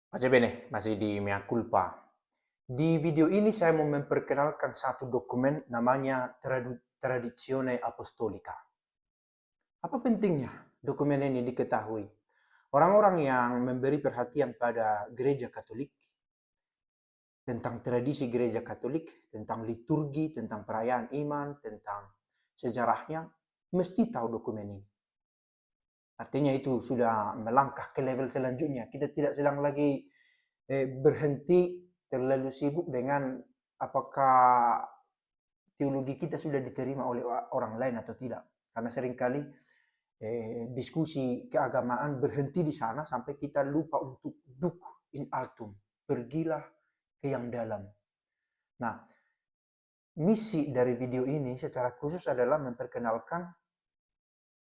Pace bene, masih di Mea Culpa. Di video ini saya mau memperkenalkan satu dokumen namanya Tradizione Apostolica. Apa pentingnya dokumen ini diketahui? Orang-orang yang memberi perhatian pada gereja Katolik, tentang tradisi gereja Katolik, tentang liturgi, tentang perayaan iman, tentang sejarahnya, mesti tahu dokumen ini. Artinya itu sudah melangkah ke level selanjutnya. Kita tidak sedang lagi berhenti terlalu sibuk dengan apakah teologi kita sudah diterima oleh orang lain atau tidak. Karena seringkali diskusi keagamaan berhenti di sana sampai kita lupa untuk duk in altum. Pergilah ke yang dalam. Nah, misi dari video ini secara khusus adalah memperkenalkan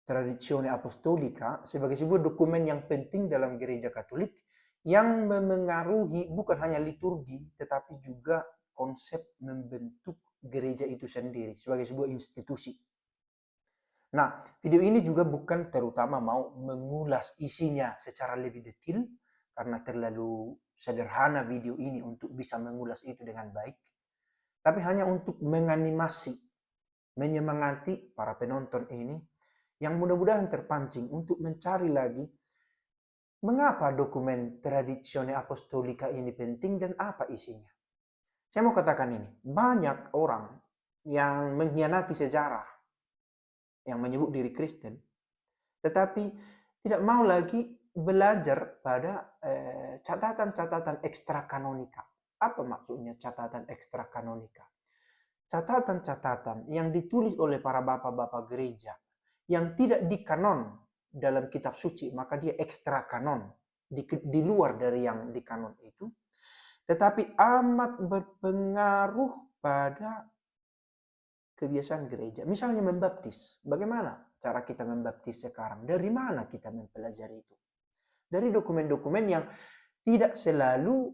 Tradizione Apostolica sebagai sebuah dokumen yang penting dalam gereja Katolik yang memengaruhi bukan hanya liturgi tetapi juga konsep membentuk gereja itu sendiri sebagai sebuah institusi. Nah, video ini juga bukan terutama mau mengulas isinya secara lebih detail karena terlalu sederhana video ini untuk bisa mengulas itu dengan baik, tapi hanya untuk menganimasi, menyemangati para penonton ini yang mudah-mudahan terpancing untuk mencari lagi mengapa dokumen Tradizione Apostolica ini penting dan apa isinya. Saya mau katakan ini, banyak orang yang mengkhianati sejarah, yang menyebut diri Kristen, tetapi tidak mau lagi belajar pada catatan-catatan ekstra kanonika. Apa maksudnya catatan ekstra kanonika? Catatan-catatan yang ditulis oleh para bapak-bapak gereja yang tidak dikanon dalam kitab suci, maka dia ekstra kanon, di luar dari yang dikanon itu, tetapi amat berpengaruh pada kebiasaan gereja. Misalnya membaptis. Bagaimana cara kita membaptis sekarang? Dari mana kita mempelajari itu? Dari dokumen-dokumen yang tidak selalu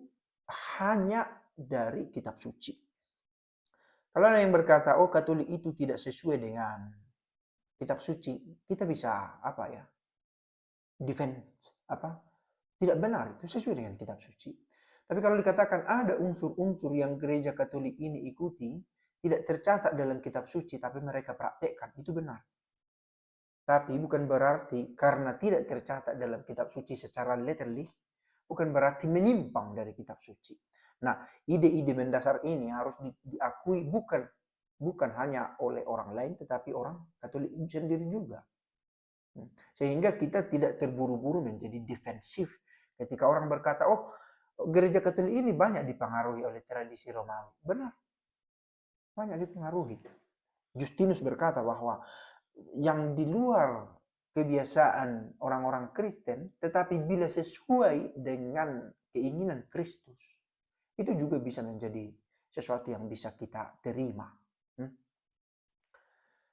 hanya dari kitab suci. Kalau ada yang berkata, oh Katolik itu tidak sesuai dengan kitab suci, kita bisa apa ya? Defend apa? Tidak benar, itu sesuai dengan kitab suci. Tapi kalau dikatakan ada unsur-unsur yang gereja Katolik ini ikuti, tidak tercatat dalam kitab suci, tapi mereka praktekkan, itu benar. Tapi bukan berarti karena tidak tercatat dalam kitab suci secara literally, bukan berarti menyimpang dari kitab suci. Nah, ide-ide mendasar ini harus diakui bukan hanya oleh orang lain, tetapi orang Katolik sendiri juga. Sehingga kita tidak terburu-buru menjadi defensif ketika orang berkata, oh gereja Katolik ini banyak dipengaruhi oleh tradisi Romawi. Benar, banyak dipengaruhi. Justinus berkata bahwa yang di luar kebiasaan orang-orang Kristen, tetapi bila sesuai dengan keinginan Kristus, itu juga bisa menjadi sesuatu yang bisa kita terima.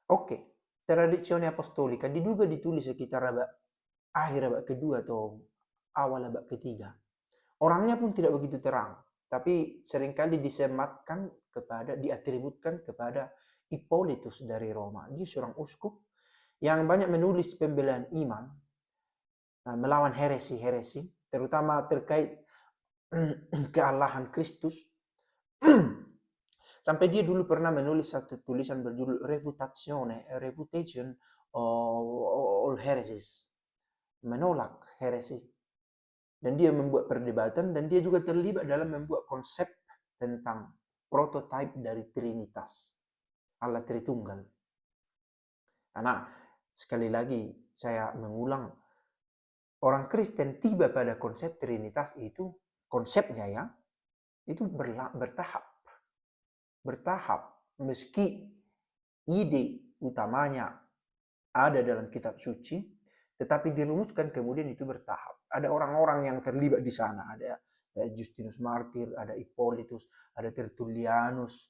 Oke, Tradizione Apostolica diduga ditulis sekitar akhir abad kedua atau awal abad ketiga. Orangnya pun tidak begitu terang, tapi seringkali disematkan diatributkan kepada Hippolytus dari Roma. Dia seorang uskup yang banyak menulis pembelaan iman, melawan heresi-heresi, terutama terkait kealahan Kristus. Sampai dia dulu pernah menulis satu tulisan berjudul Refutation all Heresies, menolak heresi. Dan dia membuat perdebatan dan dia juga terlibat dalam membuat konsep tentang prototipe dari Trinitas, Allah Tritunggal. Karena sekali lagi saya mengulang, orang Kristen tiba pada konsep Trinitas itu, konsepnya ya, itu bertahap. Meski ide utamanya ada dalam kitab suci, tetapi dirumuskan kemudian itu bertahap. Ada orang-orang yang terlibat di sana, ada Justinus Martir, ada Hippolytus, ada Tertullianus,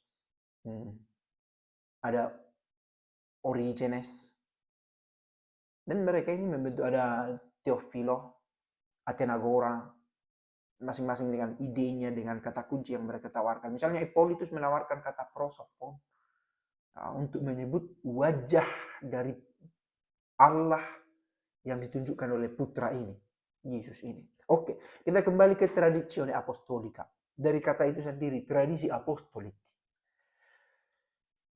ada Origenes, dan mereka ini membentuk, ada Theophilo, Atenagora, masing-masing dengan idenya, dengan kata kunci yang mereka tawarkan. Misalnya Hippolytus menawarkan kata prosopon untuk menyebut wajah dari Allah yang ditunjukkan oleh putra ini, Yesus ini. Oke, kita kembali ke tradizione apostolica. Dari kata itu sendiri, tradisi apostolik.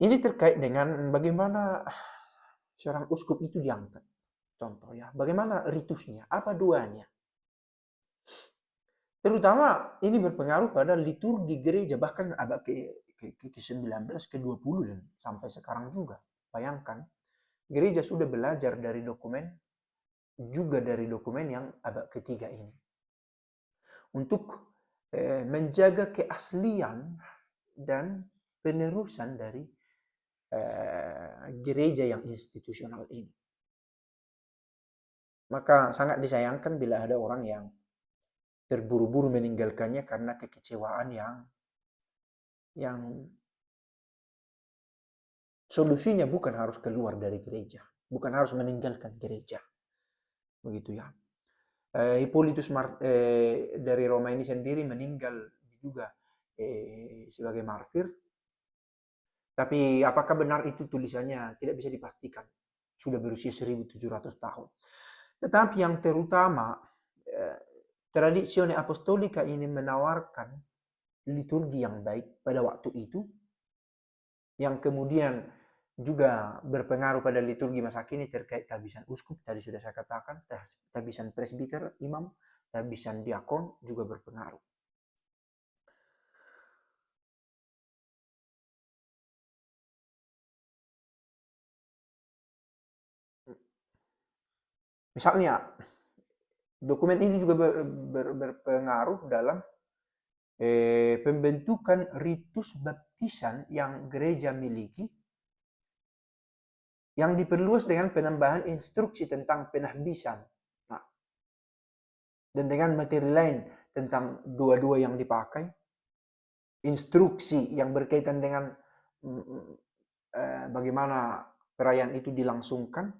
Ini terkait dengan bagaimana seorang uskup itu diangkat. Contoh ya, bagaimana ritusnya, apa duanya. Terutama ini berpengaruh pada liturgi gereja, bahkan abad ke-19, ke-20 dan sampai sekarang juga. Bayangkan, gereja sudah belajar dari dokumen, juga dari dokumen yang abad ketiga ini. Untuk menjaga keaslian dan penerusan dari gereja yang institusional ini. Maka sangat disayangkan bila ada orang yang terburu-buru meninggalkannya karena kekecewaan yang solusinya bukan harus keluar dari gereja, bukan harus meninggalkan gereja. Begitu ya. Hippolytus dari Roma ini sendiri meninggal juga sebagai martir. Tapi apakah benar itu tulisannya tidak bisa dipastikan. Sudah berusia 1700 tahun. Tetapi yang terutama tradizione apostolika ini menawarkan liturgi yang baik pada waktu itu, yang kemudian juga berpengaruh pada liturgi masa kini terkait tabisan uskup, tadi sudah saya katakan, tabisan presbiter, imam, tabisan diakon juga berpengaruh. Misalnya, dokumen ini juga berpengaruh dalam pembentukan ritus baptisan yang gereja miliki, yang diperluas dengan penambahan instruksi tentang penahbisan. Nah, dan dengan materi lain tentang dua-dua yang dipakai, instruksi yang berkaitan dengan bagaimana perayaan itu dilangsungkan,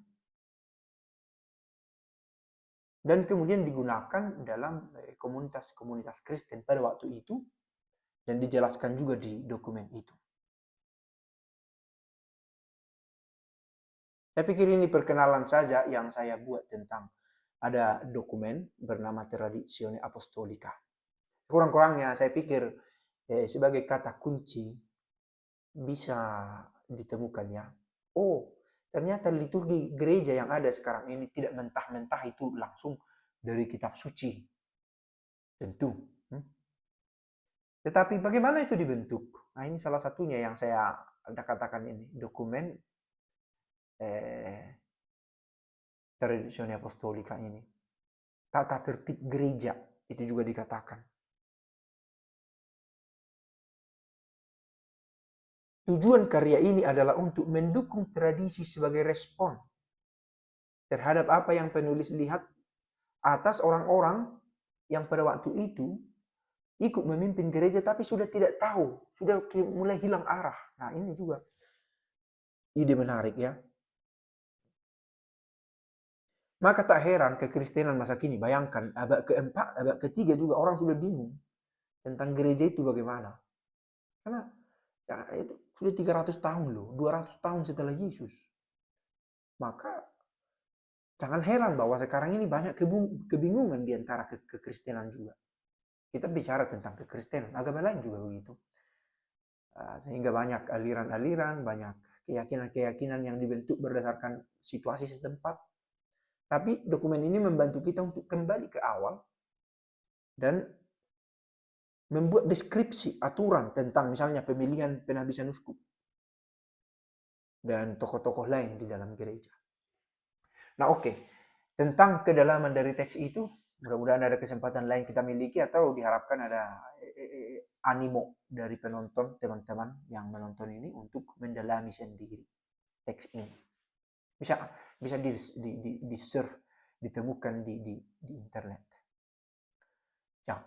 dan kemudian digunakan dalam komunitas-komunitas Kristen pada waktu itu, dan dijelaskan juga di dokumen itu. Saya pikir ini perkenalan saja yang saya buat tentang ada dokumen bernama Tradizione Apostolica. Kurang-kurangnya saya pikir sebagai kata kunci bisa ditemukan ya. Oh, ternyata liturgi gereja yang ada sekarang ini tidak mentah-mentah itu langsung dari kitab suci. Tentu. Tetapi bagaimana itu dibentuk? Nah, ini salah satunya yang saya katakan ini. Dokumen Tradizione Apostolica ini. Tata tertib gereja, itu juga dikatakan. Tujuan karya ini adalah untuk mendukung tradisi sebagai respon terhadap apa yang penulis lihat atas orang-orang yang pada waktu itu ikut memimpin gereja tapi sudah tidak tahu, sudah mulai hilang arah. Nah, ini juga ide menarik ya. Maka tak heran kekristenan masa kini, bayangkan abad keempat, abad ketiga juga orang sudah bingung tentang gereja itu bagaimana. Karena ya, itu sudah 300 tahun loh, 200 tahun setelah Yesus. Maka jangan heran bahwa sekarang ini banyak kebingungan di antara kekristenan juga. Kita bicara tentang kekristenan, agama lain juga begitu. Sehingga banyak aliran-aliran, banyak keyakinan-keyakinan yang dibentuk berdasarkan situasi setempat. Tapi dokumen ini membantu kita untuk kembali ke awal dan membuat deskripsi aturan tentang misalnya pemilihan penahbisan uskup dan tokoh-tokoh lain di dalam gereja. Nah, oke. Tentang kedalaman dari teks itu, mudah-mudahan ada kesempatan lain kita miliki atau diharapkan ada animo dari penonton, teman-teman yang menonton ini untuk mendalami sendiri teks ini. Bisa di search, ditemukan di internet. Ya.